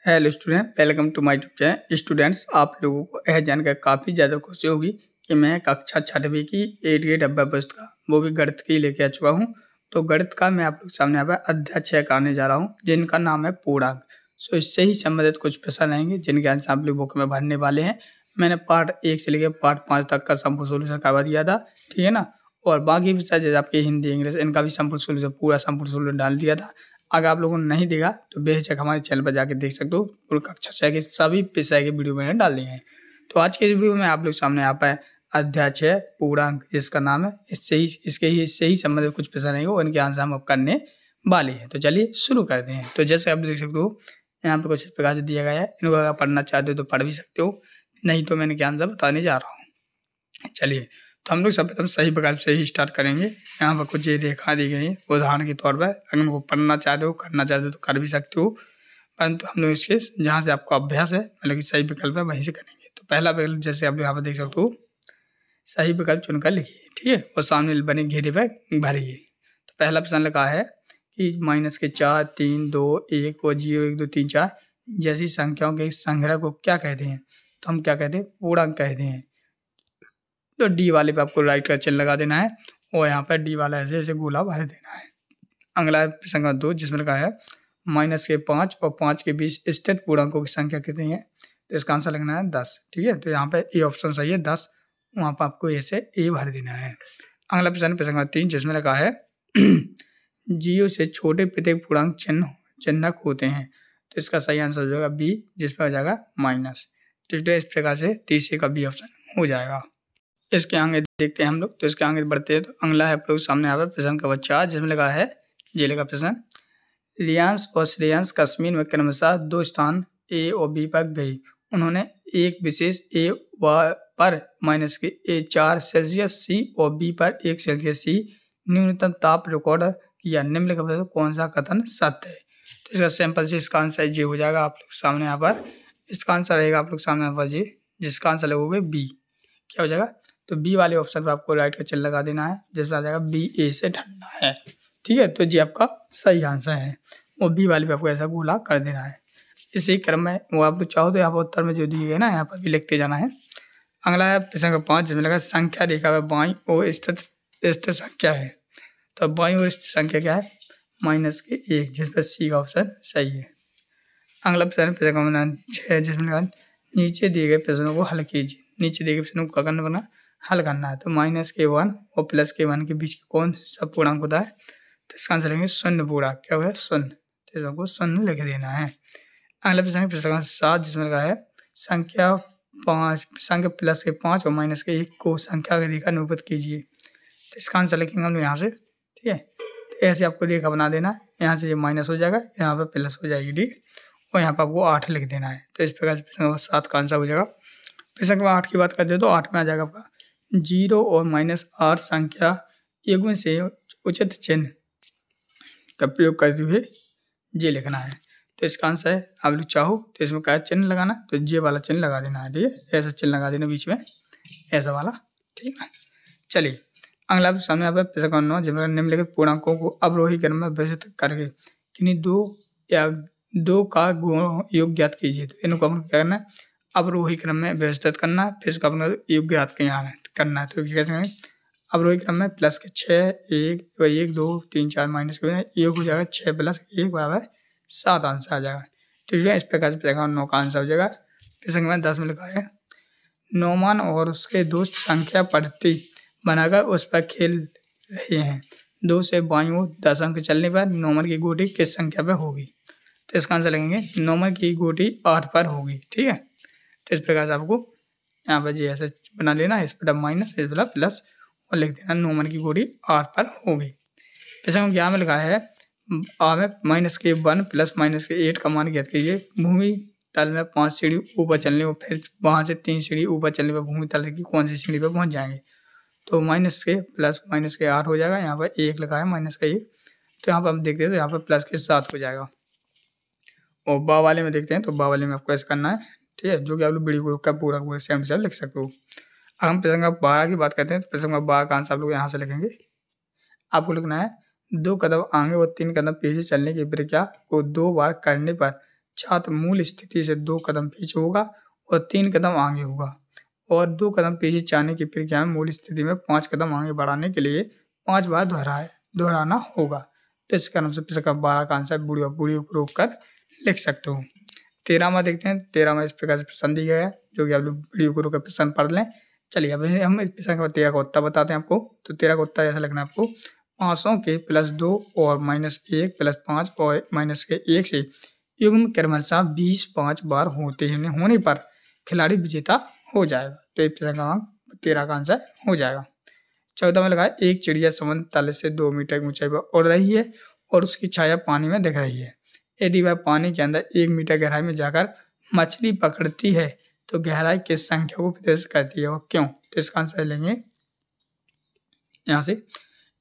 Hello student, welcome to my YouTube channel. Students, आप लोगों को यह जानकर काफ़ी ज़्यादा खुशी होगी कि मैं कक्षा 6वीं की 8 ग्रेड अभ्यास का वो भी गणित की लेके आ चुका हूँ। तो गणित का मैं आप लोग सामने यहाँ पर अध्याय 6 कराने जा रहा हूँ, जिनका नाम है पूर्णांक। सो इससे ही संबंधित कुछ प्रश्न आएंगे जिनके आंसर आप लोग बुक में भरने वाले हैं। मैंने पार्ट 1 से लेकर पार्ट 5 तक का संपूर्ण सोल्यूशन करवा दिया था, ठीक है ना। और बाकी विषय जैसे आपके हिंदी, इंग्लिश, इनका भी संपूर्ण सोल्यूशन, पूरा संपूर्ण सोल्यूशन डाल दिया था। अगर आप लोगों ने नहीं देखा तो बेहिचक हमारे चैनल पर जाके देख सकते हो। पूरी कक्षा 6 के सभी विषय के वीडियो मैंने डाल दिए हैं। तो आज के इस वीडियो में आप लोग सामने यहाँ पर अध्याय 6 पूर्णांक जिसका नाम है, इससे ही संबंधित कुछ प्रश्न रहेंगे और इनके आंसर हम अब करने वाले हैं। तो चलिए शुरू करते हैं। तो जैसे आप देख सकते हो यहाँ पर कुछ इस प्रकार से दिया गया है। इनको अगर पढ़ना चाहते हो तो पढ़ भी सकते हो, नहीं तो मैं इनके आंसर बताने जा रहा हूँ। चलिए, तो हम लोग सर्वप्रथम सही प्रकार से ही स्टार्ट करेंगे। यहाँ पर कुछ ये रेखा दी गई है उदाहरण के तौर पर। अगर उनको पढ़ना चाहते हो, करना चाहते हो तो कर भी सकते हो, परंतु हम लोग इसके जहाँ से आपको अभ्यास है मतलब कि सही विकल्प है वहीं से करेंगे। तो पहला विकल्प जैसे आप लोग यहाँ पर देख सकते हो, सही विकल्प चुनकर लिखिए, ठीक है, और सामने बने घेरे पर भरिए। तो पहला प्रश्न लिखा है कि माइनस के 4, 3, 2, 1 और 0, 1, 2, 3, 4 जैसी संख्याओं के संग्रह को क्या कहते हैं? तो हम क्या कहते हैं? पूर्णांक कहते हैं। तो डी वाले पे आपको राइट का चिन्ह लगा देना है और यहाँ पर डी वाला ऐसे ऐसे गोला भर देना है। अगला प्रश्न नंबर 2 जिसमें लिखा है माइनस के 5 और 5 के बीच स्थित पूर्णांकों की संख्या कितनी है? तो इसका आंसर लिखना है 10, ठीक है। तो यहाँ पे ए ऑप्शन सही है 10, वहाँ पर आपको ए से ए भर देना है। अगला प्रश्न नंबर 3 जिसमें लिखा है 0 से छोटे प्रत्येक पूर्णांक चिन्हक होते हैं। तो इसका सही आंसर हो जाएगा बी, जिसमें हो जाएगा माइनस। तो इस प्रकार से तीसरे का बी ऑप्शन हो जाएगा। इसके आगे देखते हैं हम लोग। तो इसके आगे बढ़ते हैं। तो अगला है आप लोग सामने यहाँ पर प्रश्न नंबर 4 जिसमें लगा है ये लगा प्रश्न, रियांश और श्रेयांश कश्मीर में क्रमशः 2 स्थान ए और बी पर गई। उन्होंने एक विशेष ए पर माइनस के -4 सी और बी पर 1 सेल्सियस सी न्यूनतम ताप रिकॉर्ड किया। निम्नलिखित में कौन सा कथन सत्य है? तो इसका सिंपल से इसका आंसर ये हो जाएगा आप लोग सामने यहाँ पर। इसका आंसर रहेगा आप लोग सामने यहाँ पर जी, जिसका आंसर लगोगे बी। क्या हो जाएगा? तो बी वाले ऑप्शन पर आपको राइट का चिन्ह लगा देना है, जिसमें आ जाएगा बी ए से ठंडा है, ठीक है। तो ये आपका सही आंसर है और बी वाले पे आपको ऐसा गोला कर देना है। इसी क्रम में वो आप लोग चाहो तो यहाँ पर उत्तर में जो दिए गए ना, यहाँ पर भी लिखते जाना है। अगला है प्रश्न नंबर 5 जिसमें लगा संख्या रेखा में बाईं ओर स्थित संख्या है। तो बाईं ओर स्थित संख्या क्या है? माइनस के 1, जिस पर सी का ऑप्शन सही है। अगला प्रश्न नंबर 6 जिसमें लगा नीचे दिए गए प्रश्नों को हल कीजिए। नीचे दिए गए प्रश्नों को करना हल करना है। तो माइनस के 1 और प्लस के 1 के बीच कौन सा पूर्णांक होता है? तो इसका आंसर लेंगे शून्य पूर्णांक। क्या हुआ? शून्य। तो इसको शून्य लिख देना है। अगला प्रश्न 7 जिसमें लगा है संख्या प्लस के 5 और माइनस के 1 को संख्या की रेखा निरूपित कीजिए। तो इसका आंसर लिखेंगे हम लोग यहाँ से, ठीक है। तो ऐसे आपको रेखा बना देना है। यहाँ से ये माइनस हो जाएगा, यहाँ पर प्लस हो जाएगी डी, और यहाँ पर आपको 8 लिख देना है। तो इस प्रकार से प्रश्न 7 का आंसर हो जाएगा। प्रश्न नंबर 8 की बात करते हो तो 8 में आ जाएगा आपका 0 और -8 संख्या युग्म से उचित चिन्ह का प्रयोग करते हुए ये लिखना है। तो इसका आंसर है, आप लोग चाहो तो इसमें क्या चिन्ह लगाना, तो ये वाला चिन्ह लगा देना है, ठीक है। ऐसा चिन्ह लगा देना बीच में, ऐसा वाला, ठीक है। चलिए अगला सामने यहाँ पर प्रश्न नंबर 9 जिसमें निम्नलिखित पूर्णांकों को अवरोही क्रम में व्यवस्थित करके किन्हीं 2 का योग ज्ञात कीजिए। तो इनको अपन क्या करना है? अवरोही क्रम में व्यवस्थित करना है, फिर इसका अपना योग ज्ञात करना है। तो कैसे करेंगे? अवरोही क्रम में प्लस के 6, 1, 2, 3, 4 माइनस के योग हो जाएगा 6 + 1 = 7 आंसर आ जाएगा। तो इस प्रकार से प्रश्न 9 का आंसर हो जाएगा। प्रश्न नंबर 10 में लिखा है नौमान और उसके दोस्त संख्या पद्धति बनाकर उस पर खेल रहे हैं। 2 से बाईं ओर 10 अंक चलने पर नौमान की गोटी किस संख्या पर होगी? तो इसका आंसर लगेंगे नौमान की गोटी 8 पर होगी, ठीक है। तो इस प्रकार से आपको यहाँ पर जी ऐसे बना लेना, इस पर माइनस, इस पर प्लस, और लिख देना नौमान की गोटी 8 पर होगी। प्रश्न नंबर 11 में लिखा है माइनस के 1 प्लस माइनस के 8 का मान ज्ञात कीजिए। भूमि तल में 5 सीढ़ी ऊपर चलने और फिर वहाँ से 3 सीढ़ी ऊपर चलने पर भूमि तल की कौन सी सीढ़ी पर पहुँच जाएंगे? तो माइनस के प्लस माइनस के 8 हो जाएगा, यहाँ पर 1 लिखा है माइनस का 1, तो यहाँ पर हम देखते हैं तो यहाँ पर प्लस के 7 हो जाएगा। और बा वाले में देखते हैं तो बा वाले में आपको ऐसा करना है, ठीक है, जो कि आप लोग वीडियो का पूरा सेम टू सेम लिख सकते हो। अब हम प्रश्न नंबर 12 की बात करते हैं। तो प्रश्न नंबर 12 का आंसर आप लोग यहाँ से लिखेंगे। आपको लिखना है 2 कदम आगे और 3 कदम पीछे चलने की प्रक्रिया को 2 बार करने पर छात्र मूल स्थिति से 2 कदम पीछे होगा और 3 कदम आगे होगा, और 2 कदम पीछे जाने की प्रक्रिया में मूल स्थिति में 5 कदम आगे बढ़ाने के लिए 5 बार दोहराना होगा। तो इस कारण से प्रश्न का 12 का आंसर वीडियो को रोक कर लिख सकते हो। 13वां देखते हैं। 13वां इस प्रकार से प्रश्न दिया गया है, जो कि आप लोग वीडियो को रोक कर प्रश्न पढ़ लें। चलिए अब हम इस प्रश्न का 13 का उत्तर बताते हैं आपको। तो 13 का उत्तर ऐसा लिखना है आपको, 500 के +2 और -1 +5 और -1 से युग्म क्रमशः 20 5 बार होने पर खिलाड़ी विजेता हो जाएगा। तो इस प्रश्न का 13 का आंसर हो जाएगा। 14 में लगा है, एक चिड़िया समुद्र तल से 2 मीटर की ऊंचाई पर उड़ रही है और उसकी छाया पानी में दिख रही है। यदि वह पानी के अंदर 1 मीटर गहराई में जाकर मछली पकड़ती है तो गहराई किस संख्या को प्रदर्शित करती है और क्यों? तो इसका आंसर लेंगे यहाँ से,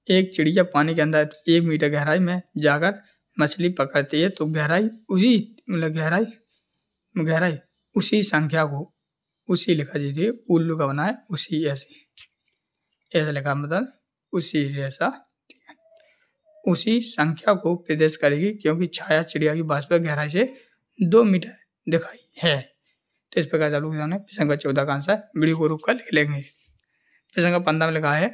एक चिड़िया पानी के अंदर 1 मीटर गहराई में जाकर मछली पकड़ती है तो गहराई उसी संख्या को, उसी लिखा दीजिए, उल्लू का बना है उसी, ऐसा लिखा, मतलब उसी जैसा, उसी संख्या को प्रदर्शित करेगी क्योंकि छाया चिड़िया की वास्तविक गहराई से 2 मीटर दिखाई है। तो इस प्रकार चालू किया प्रश्न का 14 का आंसर वीडियो को रोक कर लिख लेंगे। प्रश्न का 15 में लिखा है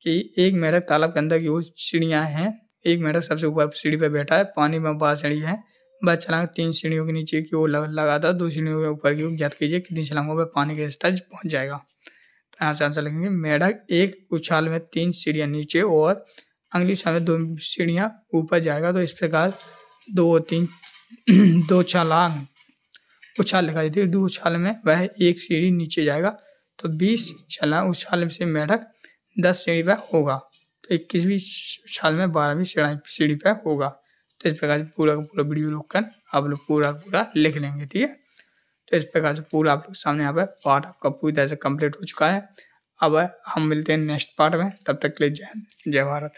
कि एक मेढक तालाब के अंदर की ओर सीढ़ियां हैं। एक मेढक सबसे ऊपर सीढ़ी पर बैठा है, पानी में 12 सीढ़ी है, वह छलांग 3 सीढ़ियों के नीचे की ओर लगाता, 2 सीढ़ियों के ऊपर की ओर, ज्ञात कीजिए कितनी छलांगों पर पानी के स्तर पहुंच जाएगा। तो यहाँ से आंसर लिखेंगे, मेढक एक उछाल में 3 सीढ़ियां नीचे और अगली उछाल में 2 सीढ़ियां ऊपर जाएगा। तो इस प्रकार 2 छलांग उछाल लिखा देती है, 2 उछाल में वह 1 सीढ़ी नीचे जाएगा, तो 20 छलांग उछाल से मेढक 10 सीढ़ी पर होगा, तो 21वीं उछाल में 12वीं सीढ़ी पर होगा। तो इस प्रकार से पूरा का पूरा वीडियो रोक कर आप लोग पूरा लिख लेंगे, ठीक है। तो इस प्रकार से पूरा आप लोग सामने यहाँ पर पार्ट आपका पूरी तरह से कंप्लीट हो चुका है। अब हम मिलते हैं नेक्स्ट पार्ट में, तब तक के लिए जय हिंद, जय भारत।